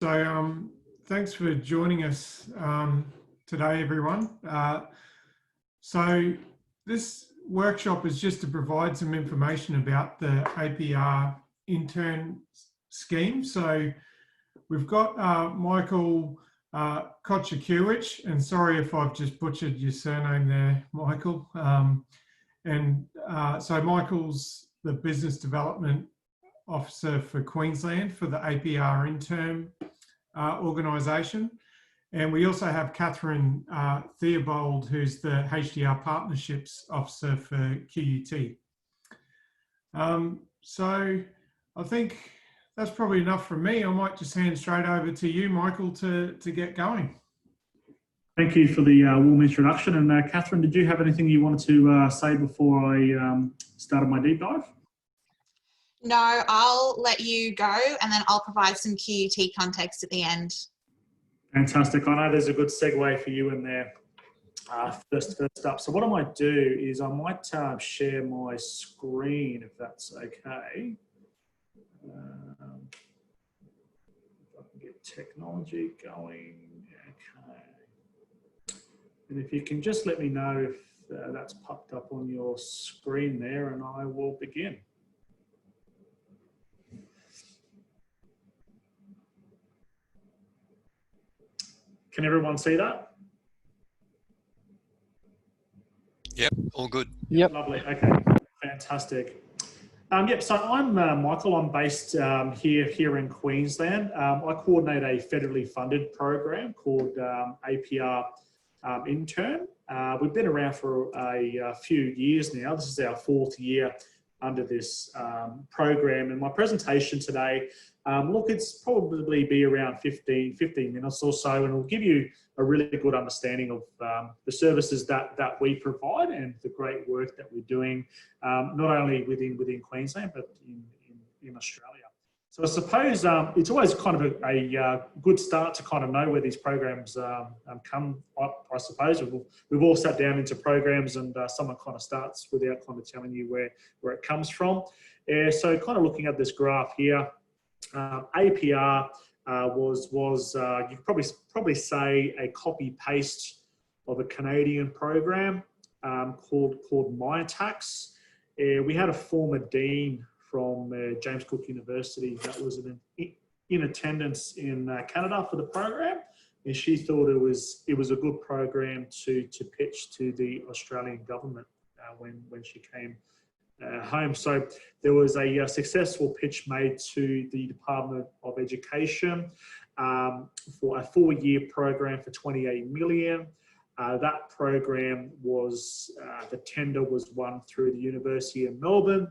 Thanks for joining us today, everyone. So this workshop is just to provide some information about the APR Intern scheme. So we've got Michael QUT, and sorry if I've just butchered your surname there, Michael. So Michael's the Business Development Officer for Queensland for the APR Intern organisation. And we also have Catherine Theobald, who's the HDR Partnerships Officer for QUT. So I think that's probably enough from me. I might just hand straight over to you, Michael, to get going. Thank you for the warm introduction. And Catherine, did you have anything you wanted to say before I started my deep dive? No, I'll let you go and then I'll provide some QUT context at the end. Fantastic. I know there's a good segue for you in there first up. So what I might do is I might share my screen if that's okay. If I can get technology going. Okay. And if you can just let me know if that's popped up on your screen there, and I will begin. Can everyone see that? Yep, all good. Yep. Lovely. Okay, fantastic. Yep, so I'm Michael. I'm based here in Queensland. I coordinate a federally funded program called APR Intern. We've been around for a few years now. This is our 4th year under this program. And my presentation today, look, it's probably be around 15 minutes or so, and it'll give you a really good understanding of the services that we provide and the great work that we're doing, not only within Queensland, but in Australia. So I suppose it's always kind of a good start to kind of know where these programs come up, I suppose. We've all sat down into programs and someone kind of starts without kind of telling you where it comes from. So kind of looking at this graph here, APR was you could probably say a copy paste of a Canadian program called MyTax. We had a former dean from James Cook University that was in attendance in Canada for the program, and she thought it was a good program to pitch to the Australian government when she came home. So there was a successful pitch made to the Department of Education for a 4-year program for 28 million. That program was, the tender was won through the University of Melbourne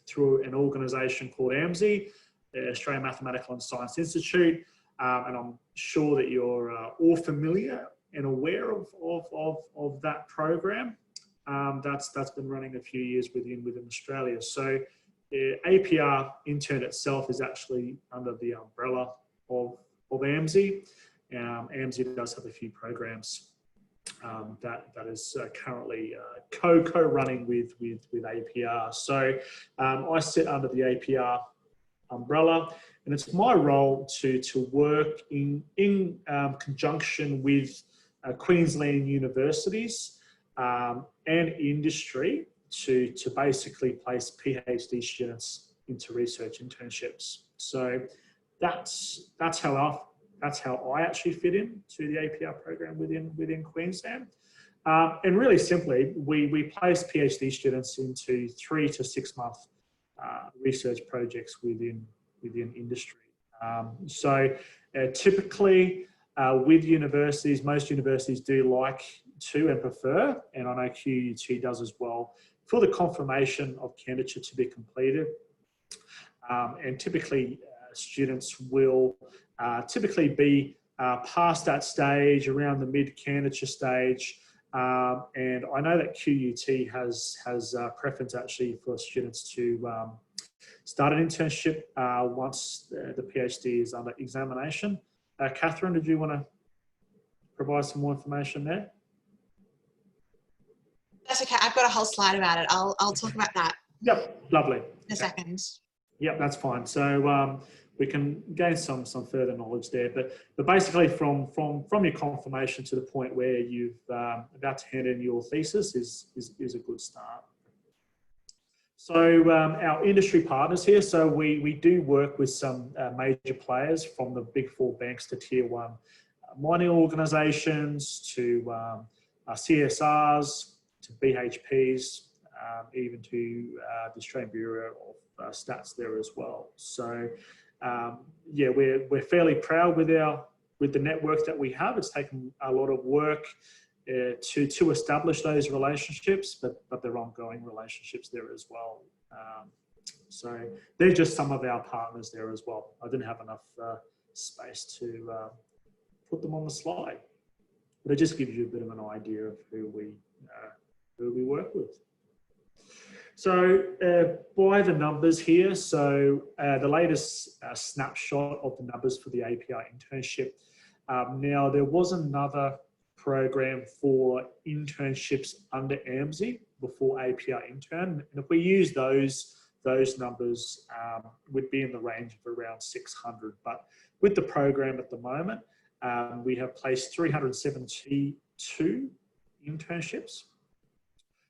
through an organisation called AMSI, the Australian Mathematical and Science Institute. And I'm sure that you're all familiar and aware of that program. That's been running a few years within Australia. So APR Intern itself is actually under the umbrella of AMSI. AMSI does have a few programs that is currently co-running with APR. So I sit under the APR umbrella, and it's my role to work in conjunction with Queensland universities and industry to basically place PhD students into research internships. So that's how I actually fit in to the APR program within Queensland. And really simply, we place PhD students into 3 to 6 month research projects within industry. Typically with universities, most universities do like to and prefer, and I know QUT does as well, for the confirmation of candidature to be completed. And typically students will typically be past that stage, around the mid-candidature stage. And I know that QUT has preference actually for students to start an internship once the PhD is under examination. Catherine, did you want to provide some more information there? That's okay. I've got a whole slide about it. I'll talk about that. Yep, lovely. In a second. Yep, that's fine. So we can gain some further knowledge there. But basically, from your confirmation to the point where you've about to hand in your thesis is a good start. So our industry partners here, so we do work with some major players, from the big 4 banks to tier 1 mining organisations to CSRs to BHPs, even to the Australian Bureau of Stats there as well. So yeah, we're fairly proud with the network that we have. It's taken a lot of work to establish those relationships, but they're ongoing relationships there as well. So they're just some of our partners there as well. I didn't have enough space to put them on the slide, but it just gives you a bit of an idea of who we work with. So by the numbers here, so the latest snapshot of the numbers for the APR internship. Now there was another program for internships under AMSI before APR Intern, and if we use those numbers, would be in the range of around 600. But with the program at the moment, we have placed 372 internships.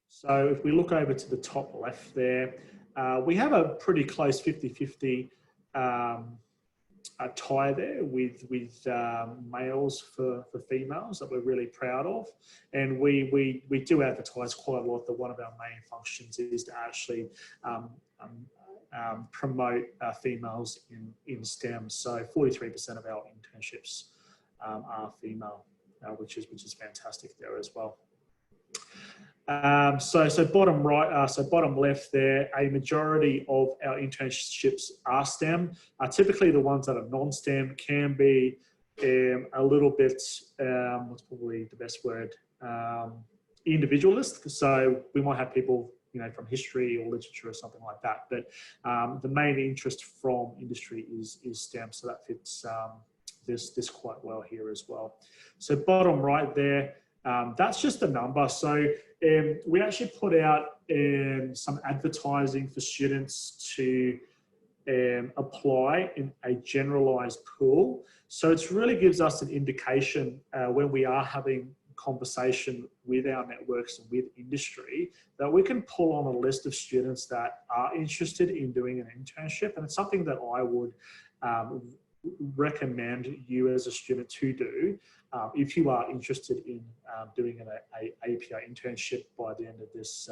So if we look over to the top left there, we have a pretty close 50-50 tie there with males for females that we're really proud of. And we do advertise quite a lot that one of our main functions is to actually promote females in STEM. So 43% of our internships are female, which is fantastic there as well. So bottom right, so bottom left there, a majority of our internships are STEM. Typically the ones that are non-STEM can be a little bit, what's probably the best word, individualist. So we might have people, you know, from history or literature or something like that. But the main interest from industry is STEM. So that fits this quite well here as well. So bottom right there, that's just a number. So we actually put out some advertising for students to apply in a generalized pool. So it really gives us an indication when we are having conversation with our networks and with industry, that we can pull on a list of students that are interested in doing an internship. And it's something that I would recommend you as a student to do if you are interested in doing an APR internship by the end of this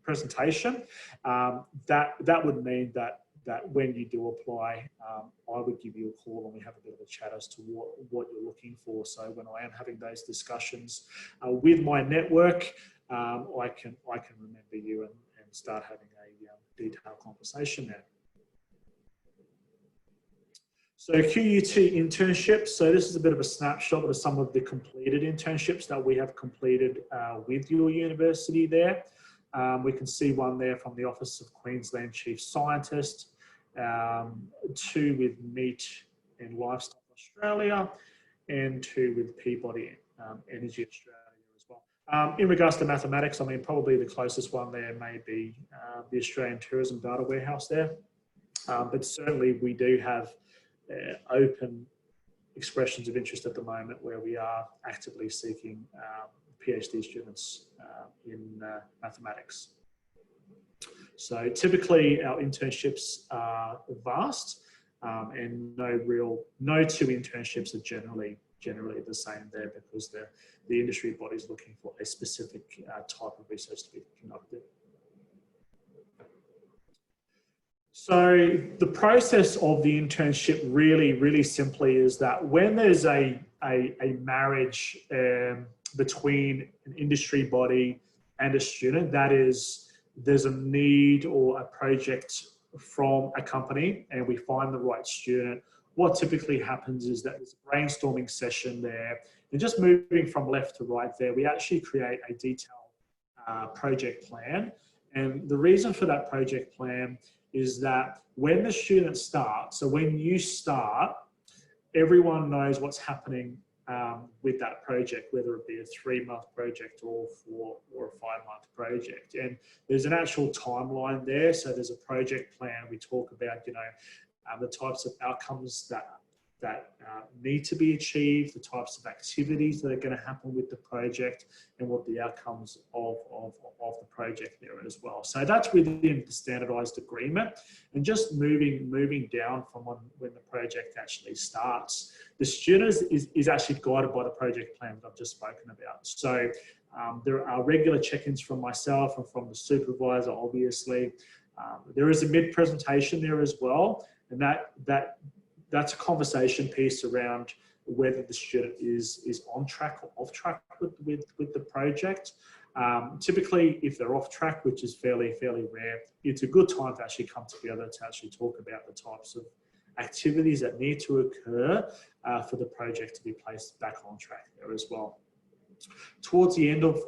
presentation. That would mean that when you do apply, I would give you a call and we have a bit of a chat as to what you're looking for. So when I am having those discussions with my network, I can remember you and start having a detailed conversation there. So QUT internships. So this is a bit of a snapshot of some of the completed internships that we have completed with your university there. We can see one there from the Office of Queensland Chief Scientist, 2 with Meat and Livestock Australia, and 2 with Peabody Energy Australia as well. In regards to mathematics, I mean, probably the closest one there may be the Australian Tourism Data Warehouse there. But certainly we do have open expressions of interest at the moment where we are actively seeking PhD students in mathematics. So typically our internships are vast and no 2 internships are generally the same there, because the industry body is looking for a specific type of research to be conducted. So the process of the internship really simply is that when there's a marriage between an industry body and a student, that is, there's a need or a project from a company and we find the right student, what typically happens is that there's a brainstorming session there, and just moving from left to right there, we actually create a detailed project plan. And the reason for that project plan is that when the students start, so when you start, everyone knows what's happening with that project, whether it be a 3-month project or a 5-month project. And there's an actual timeline there. So there's a project plan. We talk about, you know, the types of outcomes that need to be achieved, the types of activities that are going to happen with the project, and what the outcomes of the project there as well. So that's within the standardized agreement. And just moving down from when the project actually starts, the student is actually guided by the project plan that I've just spoken about. So there are regular check-ins from myself and from the supervisor, obviously. There is a mid-presentation there as well, and that's a conversation piece around whether the student is on track or off track with the project. Typically, if they're off track, which is fairly rare, it's a good time to actually come together to actually talk about the types of activities that need to occur for the project to be placed back on track there as well. Towards the end of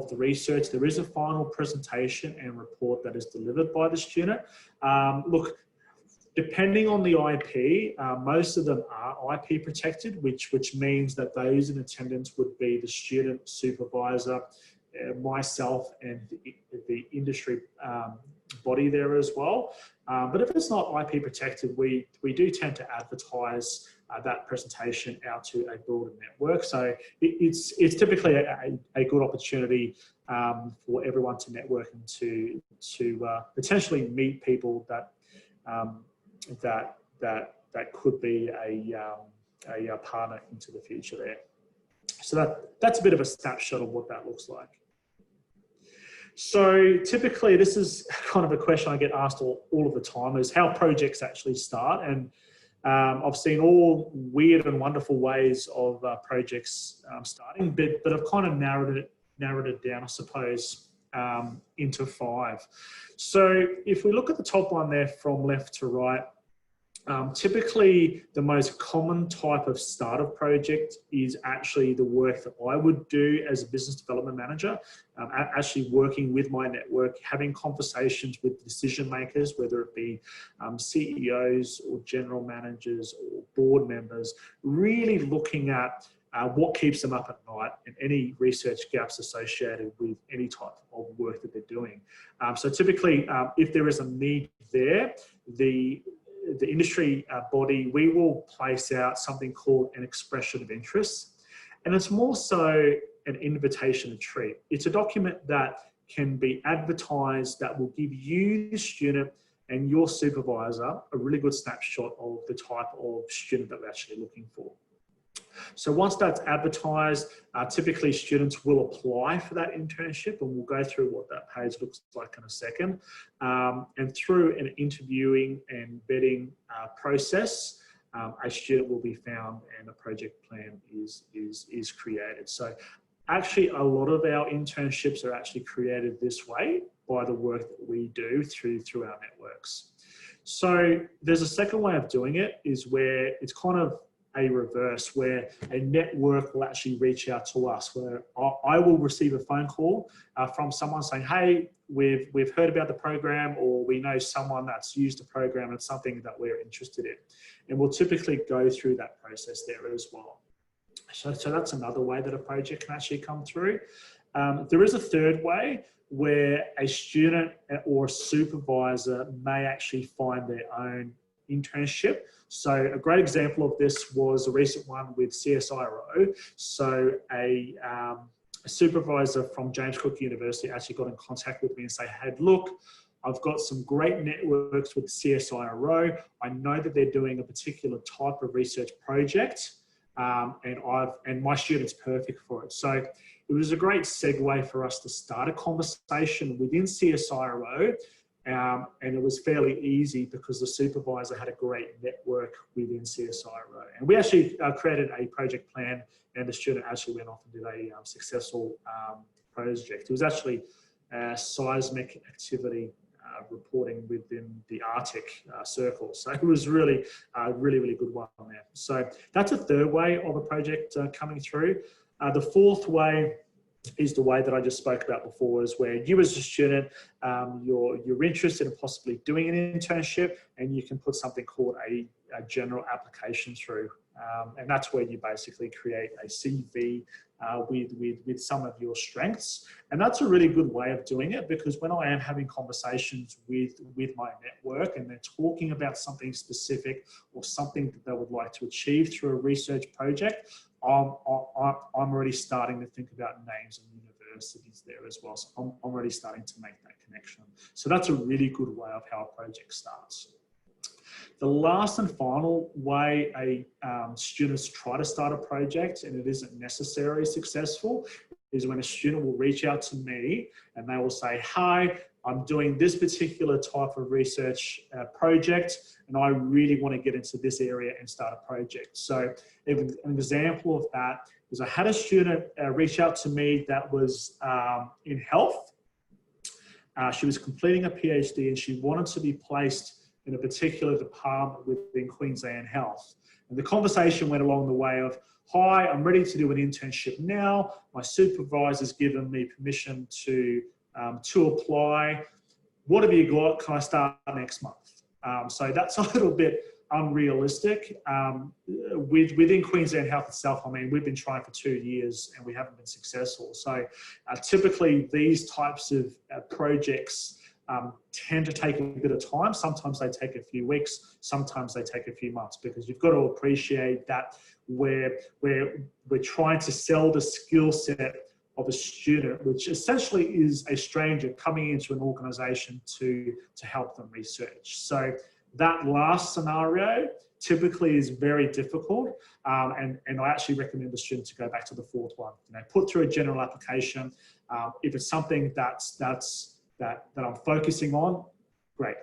the research, there is a final presentation and report that is delivered by the student. Look, depending on the IP, most of them are IP protected, which means that those in attendance would be the student, supervisor, myself, and the industry body there as well. But if it's not IP protected, we do tend to advertise that presentation out to a broader network. So it's typically a good opportunity for everyone to network and to potentially meet people that could be a partner into the future there. So that's a bit of a snapshot of what that looks like. So typically, this is kind of a question I get asked all of the time, is how projects actually start. And I've seen all weird and wonderful ways of projects starting, but I've kind of narrowed it down, I suppose, into 5. So if we look at the top one there from left to right, typically the most common type of startup project is actually the work that I would do as a business development manager, actually working with my network, having conversations with decision makers, whether it be CEOs or general managers or board members, really looking at what keeps them up at night and any research gaps associated with any type of work that they're doing. So typically, if there is a need there, the industry body, we will place out something called an expression of interest. And it's more so an invitation to treat. It's a document that can be advertised that will give you, the student, and your supervisor a really good snapshot of the type of student that we're actually looking for. So once that's advertised, typically students will apply for that internship, and we'll go through what that page looks like in a second. And through an interviewing and vetting process, a student will be found and a project plan is created. So actually a lot of our internships are actually created this way by the work that we do through our networks. So there's a second way of doing it, is where it's kind of a reverse, where a network will actually reach out to us, where I will receive a phone call from someone saying, hey, we've heard about the program, or we know someone that's used the program and it's something that we're interested in. And we'll typically go through that process there as well. So that's another way that a project can actually come through. There is a third way, where a student or a supervisor may actually find their own internship. So a great example of this was a recent one with CSIRO. So a supervisor from James Cook University actually got in contact with me and say, hey, look, I've got some great networks with CSIRO. I know that they're doing a particular type of research project, and my student's perfect for it. So it was a great segue for us to start a conversation within CSIRO. And it was fairly easy because the supervisor had a great network within CSIRO. And we actually created a project plan, and the student actually went off and did a successful project. It was actually seismic activity reporting within the Arctic Circle. So it was really good one there. So that's a third way of a project coming through. The fourth way is the way that I just spoke about before, is where you as a student, you're interested in possibly doing an internship, and you can put something called a general application through. And that's where you basically create a CV with some of your strengths. And that's a really good way of doing it, because when I am having conversations with my network and they're talking about something specific or something that they would like to achieve through a research project, I'm already starting to think about names and universities there as well. So I'm already starting to make that connection. So that's a really good way of how a project starts. The last and final way students try to start a project, and it isn't necessarily successful, is when a student will reach out to me and they will say, hi, I'm doing this particular type of research project, and I really want to get into this area and start a project. So an example of that is I had a student reach out to me that was in health. She was completing a PhD and she wanted to be placed in a particular department within Queensland Health. And the conversation went along the way of, hi, I'm ready to do an internship now. My supervisor's given me permission to apply. What have you got? Can I start next month? So that's a little bit unrealistic. Within Queensland Health itself, I mean, we've been trying for 2 years and we haven't been successful. So typically these types of projects tend to take a bit of time. Sometimes they take a few weeks, sometimes they take a few months, because you've got to appreciate that we're trying to sell the skill set of a student, which essentially is a stranger coming into an organization to help them research. So that last scenario typically is very difficult, and I actually recommend the student to go back to the fourth one. You know, put through a general application. If it's something that I'm focusing on, great,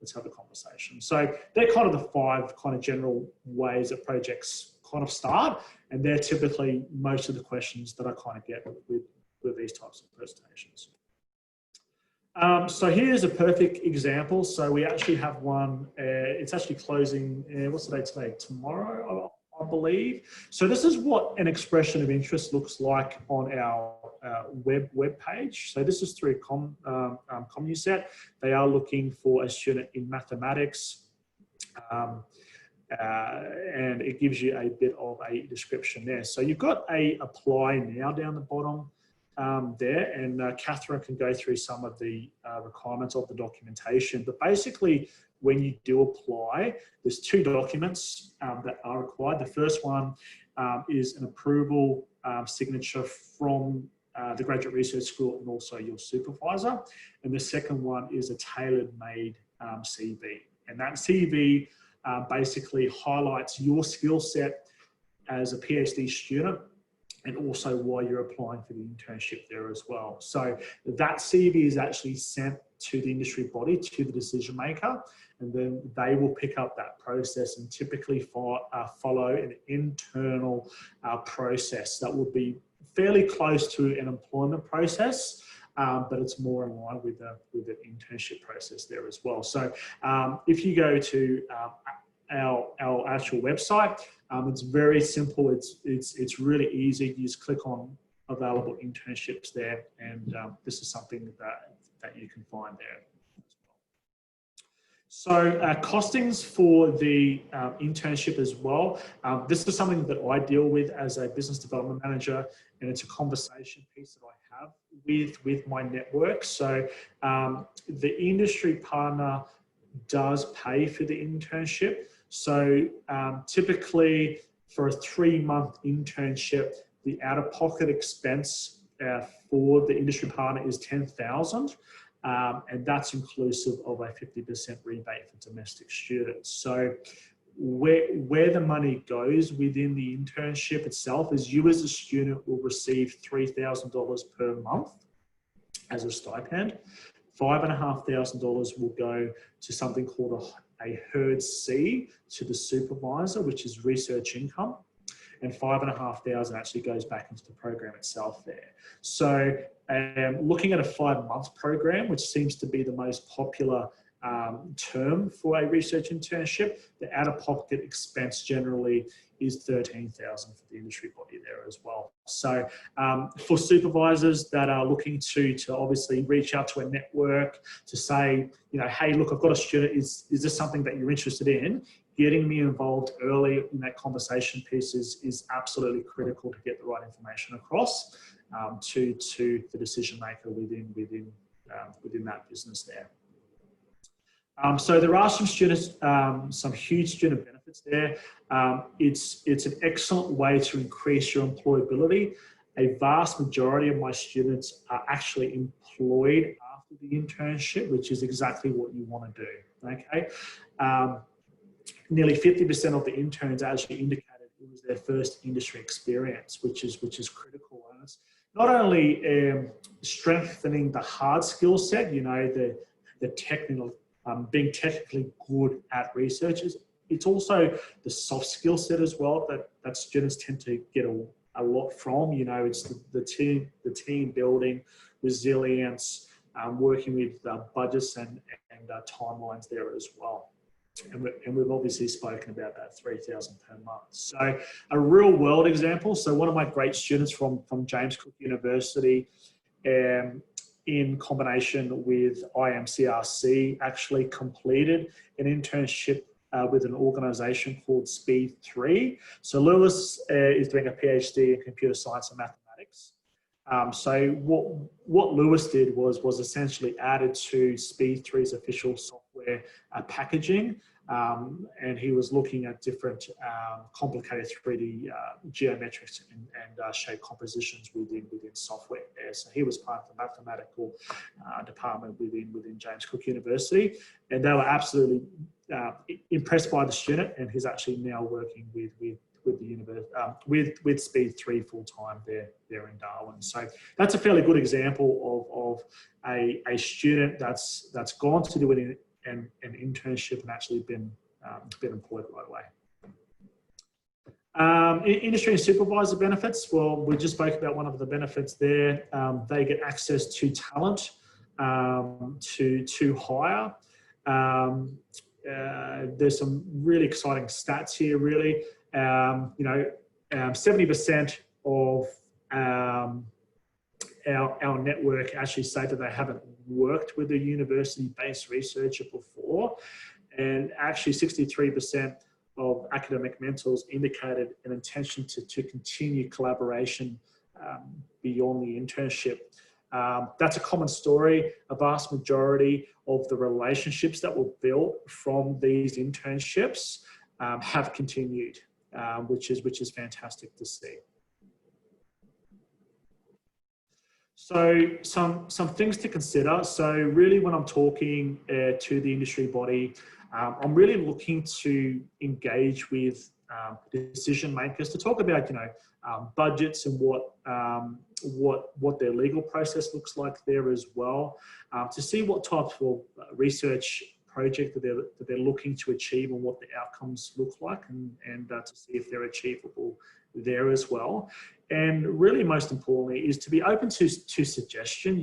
let's have a conversation. So they're kind of the 5 kind of general ways that projects kind of start, and they're typically most of the questions that I kind of get with these types of presentations. So here's a perfect example. So we actually have one, it's actually closing, what's the date today? Tomorrow, I believe. So this is what an expression of interest looks like on our web page. So this is through CommuSet. They are looking for a student in mathematics, and it gives you a bit of a description there. So you've got a apply now down the bottom there, and Catherine can go through some of the requirements of the documentation. But basically, when you do apply, there's 2 documents that are required. The first one is an approval signature from the Graduate Research School and also your supervisor. And the second one is a tailor-made CV. And that CV basically highlights your skill set as a PhD student, and also why you're applying for the internship there as well. So that CV is actually sent to the industry body, to the decision maker, and then they will pick up that process and typically follow an internal process that will be fairly close to an employment process, but it's more in line with an internship process there as well. So if you go to our actual website, it's very simple. It's really easy. You just click on available internships there, and this is something that you can find there. So costings for the internship as well. This is something that I deal with as a business development manager, and it's a conversation piece that I have with my network. So the industry partner does pay for the internship. So typically for a 3-month internship, the out-of-pocket expense for the industry partner is $10,000. And that's inclusive of a 50% rebate for domestic students. So where the money goes within the internship itself is you as a student will receive $3,000 per month as a stipend. $5,500 will go to something called a HERD-C to the supervisor, which is research income. And $5,500 actually goes back into the program itself there. So looking at a 5-month program, which seems to be the most popular term for a research internship, the out-of-pocket expense generally is $13,000 for the industry body there as well. So for supervisors that are looking to obviously reach out to a network to say, you know, hey, look, I've got a student, is this something that you're interested in? getting me involved early in that conversation piece is absolutely critical to get the right information across to the decision maker within that business there. So there are some students, some huge student benefits there. It's an excellent way to increase your employability. A vast majority of my students are actually employed after the internship, which is exactly what you want to do. Okay, nearly 50% of the interns actually indicated it was their first industry experience, which is critical. And it's not only strengthening the hard skill set, you know, the technical, being technically good at research. It's also the soft skill set as well that students tend to get a lot from. You know, it's the team building, resilience, working with budgets and timelines there as well. And we've obviously spoken about that 3,000 per month. So a real world example. So one of my great students from James Cook University, in combination with IMCRC, actually completed an internship with an organisation called GRE+D. So Lewis is doing a PhD in computer science and mathematics. So what Lewis did was essentially added to GRE+D's official software packaging, and he was looking at different complicated 3D geometrics and shape compositions within software there. So he was part of the mathematical department within James Cook University, and they were absolutely impressed by the student, and he's actually now working with the university, with GRE+D full time there in Darwin. So that's a fairly good example of a student that's gone to do an internship and actually been employed right away. Industry and supervisor benefits. Well, we just spoke about one of the benefits there. They get access to talent to hire. There's some really exciting stats here, really. 70% of our network actually say that they haven't worked with a university-based researcher before, and actually 63% of academic mentors indicated an intention to continue collaboration beyond the internship. That's a common story. A vast majority of the relationships that were built from these internships have continued, which is fantastic to see. So some things to consider. So really, when I'm talking to the industry body, I'm really looking to engage with decision makers to talk about, budgets and what their legal process looks like there as well, to see what types of research project that they're looking to achieve and what the outcomes look like, and to see if they're achievable there as well. And really, most importantly, is to be open to suggestion.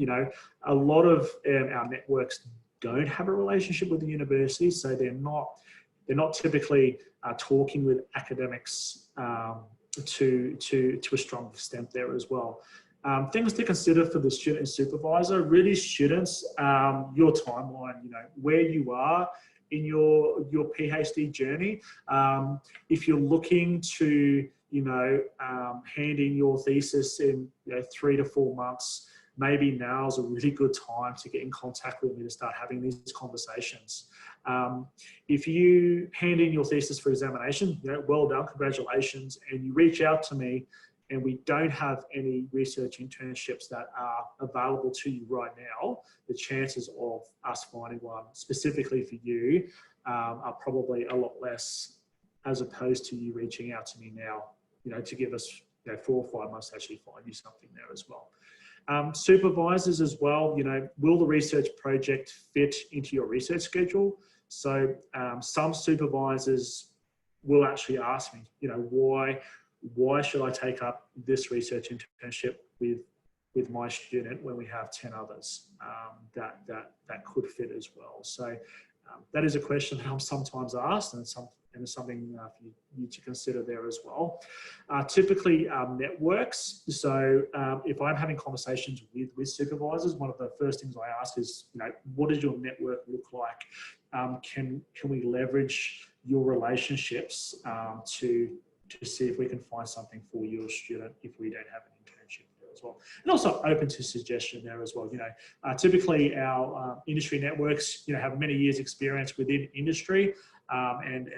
A lot of our networks don't have a relationship with the university, so they're not typically talking with academics to a strong extent there as well. Things to consider for the student and supervisor. Really, students, your timeline. Where you are in your PhD journey. If you're looking to hand in your thesis in 3 to 4 months, maybe now is a really good time to get in contact with me to start having these conversations. If you hand in your thesis for examination, well done, congratulations, and you reach out to me and we don't have any research internships that are available to you right now, the chances of us finding one specifically for you are probably a lot less, as opposed to you reaching out to me now, to give us 4 or 5 months to actually find you something there as well. Supervisors as well, will the research project fit into your research schedule? So some supervisors will actually ask me, why should I take up this research internship with my student when we have 10 others that could fit as well? So that is a question that I'm sometimes asked, and it's something for you to consider there as well. Typically networks. So if I'm having conversations with supervisors, one of the first things I ask is, what does your network look like? Can we leverage your relationships to see if we can find something for your student if we don't have an internship there as well. And also open to suggestion there as well. Typically our industry networks, have many years experience within industry and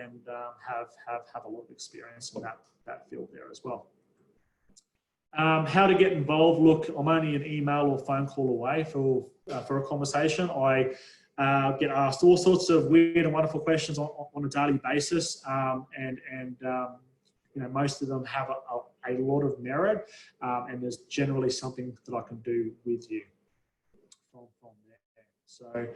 have a lot of experience in that field there as well. How to get involved? Look, I'm only an email or phone call away for a conversation. I get asked all sorts of weird and wonderful questions on a daily basis, most of them have a lot of merit, and there's generally something that I can do with you from there. So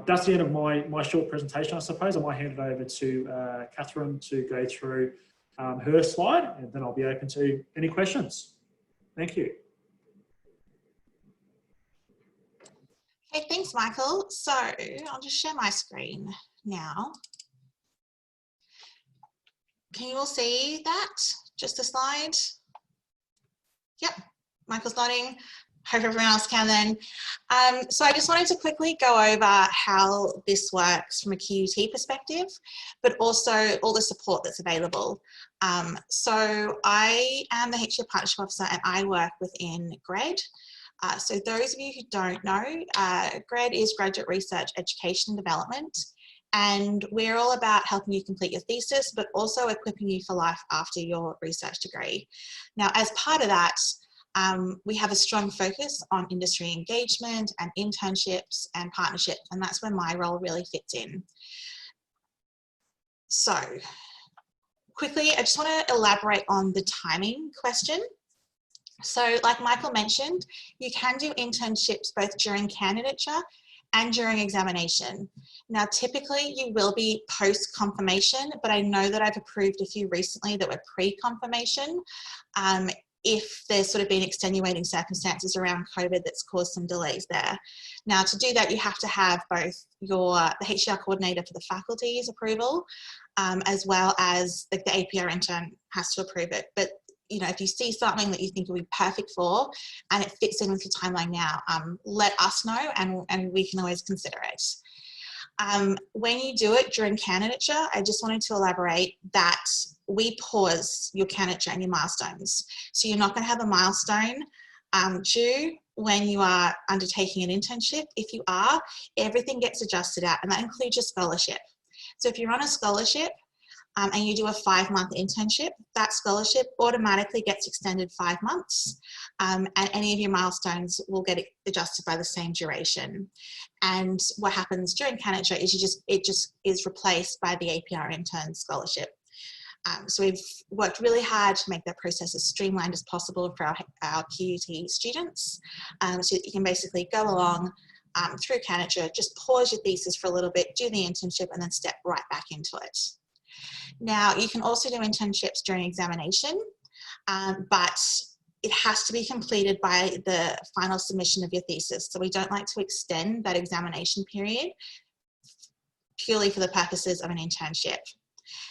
that's the end of my short presentation, I suppose. I might hand it over to Catherine to go through her slide, and then I'll be open to any questions. Thank you. Okay, thanks, Michael. So I'll just share my screen now. Can you all see that? Just the slide? Yep, Michael's nodding. Hope everyone else can then. So I just wanted to quickly go over how this works from a QUT perspective, but also all the support that's available. So I am the HCR Partnership Officer and I work within GRE+D. So those of you who don't know, GRE+D is Graduate Research Education and Development. And we're all about helping you complete your thesis, but also equipping you for life after your research degree. Now, as part of that, we have a strong focus on industry engagement and internships and partnerships, and that's where my role really fits in. So, quickly, I just want to elaborate on the timing question. So, like Michael mentioned, you can do internships both during candidature and during examination. Now, typically you will be post-confirmation, but I know that I've approved a few recently that were pre-confirmation if there's sort of been extenuating circumstances around COVID that's caused some delays there. Now, to do that, you have to have both the HCR coordinator for the faculty's approval, as well as the APR intern has to approve it. But if you see something that you think will be perfect for and it fits in with your timeline now, let us know and we can always consider it. When you do it during candidature, I just wanted to elaborate that we pause your candidature and your milestones. So you're not going to have a milestone due when you are undertaking an internship. If you are, everything gets adjusted out, and that includes your scholarship. So if you're on a scholarship, and you do a 5-month internship, that scholarship automatically gets extended 5 months, and any of your milestones will get adjusted by the same duration. And what happens during candidature is it just is replaced by the APR Intern scholarship. So we've worked really hard to make that process as streamlined as possible for our QUT students, so that you can basically go along through candidature, just pause your thesis for a little bit, do the internship, and then step right back into it. Now, you can also do internships during examination, but it has to be completed by the final submission of your thesis. So we don't like to extend that examination period purely for the purposes of an internship.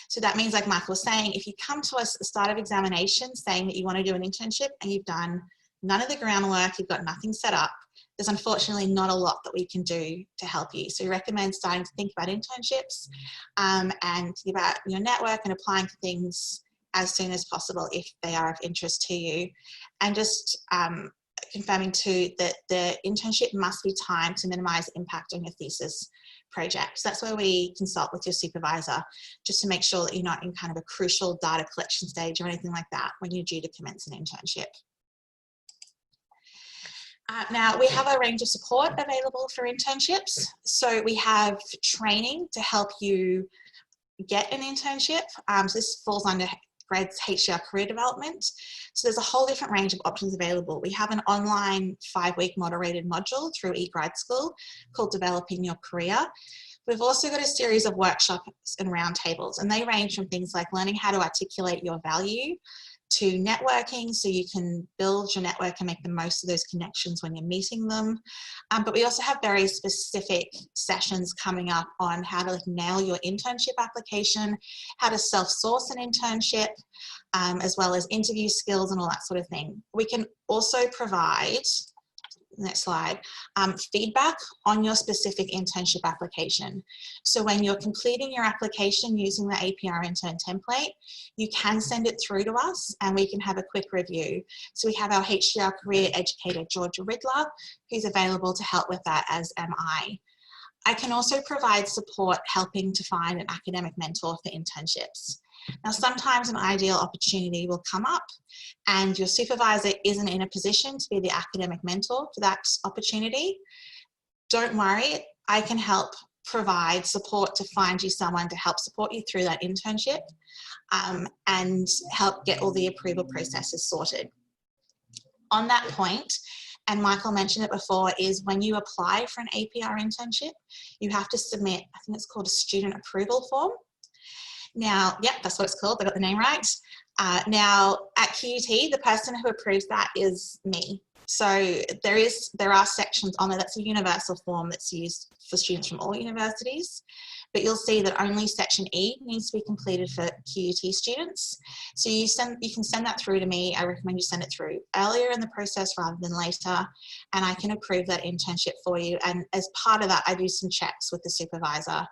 So that means, like Michael was saying, if you come to us at the start of examination saying that you want to do an internship and you've done none of the groundwork, you've got nothing set up, there's unfortunately not a lot that we can do to help you. So we recommend starting to think about internships and think about your network and applying for things as soon as possible if they are of interest to you. And just confirming too that the internship must be timed to minimize impact on your thesis project. So that's where we consult with your supervisor just to make sure that you're not in kind of a crucial data collection stage or anything like that when you're due to commence an internship. Now, we have a range of support available for internships. So we have training to help you get an internship. So this falls under GRE+D's HCR career development. So there's a whole different range of options available. We have an online 5-week moderated module through QUT School called Developing Your Career. We've also got a series of workshops and roundtables, and they range from things like learning how to articulate your value to networking, so you can build your network and make the most of those connections when you're meeting them. But we also have very specific sessions coming up on how to nail your internship application, how to self-source an internship, as well as interview skills and all that sort of thing. We can also provide, next slide, feedback on your specific internship application. So when you're completing your application using the APR Intern template, you can send it through to us and we can have a quick review. So we have our HDR career educator, Georgia Ridler, who's available to help with that, as am I. I can also provide support helping to find an academic mentor for internships. Now, sometimes an ideal opportunity will come up and your supervisor isn't in a position to be the academic mentor for that opportunity. Don't worry, I can help provide support to find you someone to help support you through that internship and help get all the approval processes sorted. On that point, and Michael mentioned it before, is when you apply for an APR internship, you have to submit, I think it's called a student approval form. Now, yep, that's what it's called. I got the name right. Now, at QUT, the person who approves that is me. So there are sections on there. That's a universal form that's used for students from all universities. But you'll see that only section E needs to be completed for QUT students. So you can send that through to me. I recommend you send it through earlier in the process rather than later, and I can approve that internship for you. And as part of that, I do some checks with the supervisor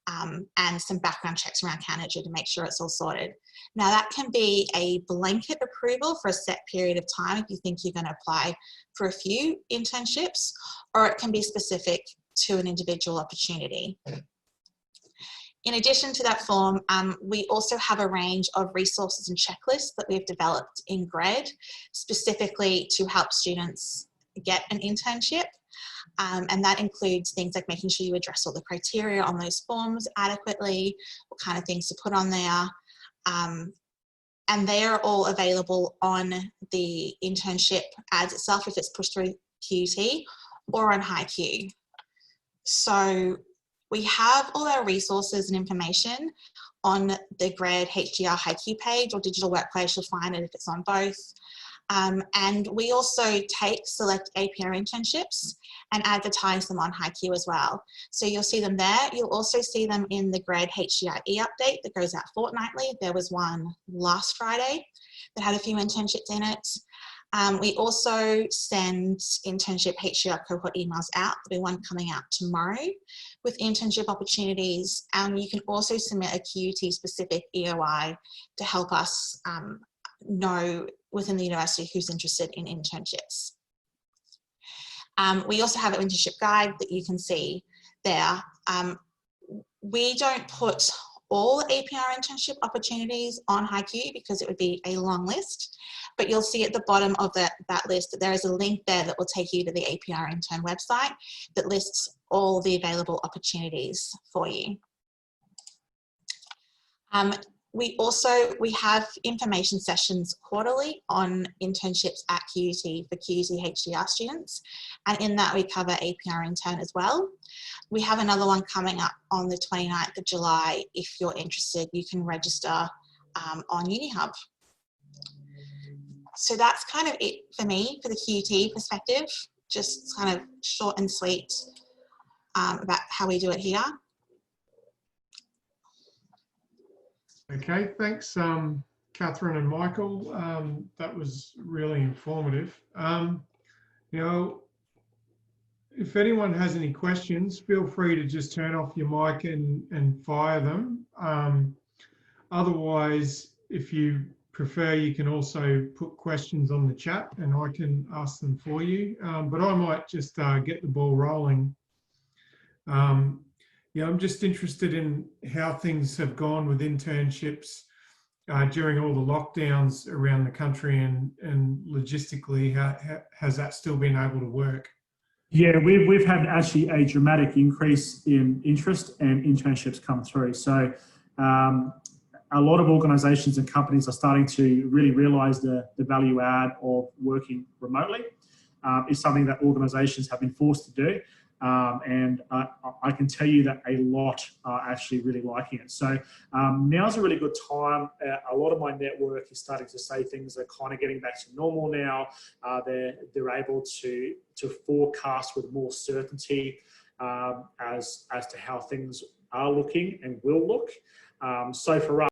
and some background checks around candidature to make sure it's all sorted. Now that can be a blanket approval for a set period of time if you think you're going to apply for a few internships, or it can be specific to an individual opportunity. In addition to that form, we also have a range of resources and checklists that we've developed in GRE+D specifically to help students get an internship. And that includes things like making sure you address all the criteria on those forms adequately, what kind of things to put on there. And they are all available on the internship ads itself if it's pushed through QUT or on HiQ. So we have all our resources and information on the GRE+D HDR HiQ page or digital workplace. You'll find it if it's on both. And we also take select APR internships and advertise them on HiQ as well. So you'll see them there. You'll also see them in the GRE+D HDRE update that goes out fortnightly. There was one last Friday that had a few internships in it. We also send internship HDR cohort emails out. There'll be one coming out tomorrow with internship opportunities. You can also submit a QUT specific EOI to help us know within the university who's interested in internships. We also have an internship guide that you can see there. We don't put all APR internship opportunities on HiQ because it would be a long list, but you'll see at the bottom of that list that there is a link there that will take you to the APR Intern website that lists all the available opportunities for you. We have information sessions quarterly on internships at QUT for QUT HDR students. And in that we cover APR Intern as well. We have another one coming up on the 29th of July. If you're interested, you can register on UniHub. So that's kind of it for me for the QUT perspective, just kind of short and sweet about how we do it here. Okay, thanks, Catherine and Michael. That was really informative. If anyone has any questions, feel free to just turn off your mic and fire them. Otherwise, if you prefer, you can also put questions on the chat and I can ask them for you. But I might just get the ball rolling. I'm just interested in how things have gone with internships during all the lockdowns around the country and logistically, has that still been able to work? Yeah, we've had actually a dramatic increase in interest and internships come through. So a lot of organisations and companies are starting to really realise the value add of working remotely. It's something that organisations have been forced to do. And I can tell you that a lot are actually really liking it. So now's a really good time. A lot of my network is starting to say things are kind of getting back to normal now. They're able to forecast with more certainty as to how things are looking and will look. So for us,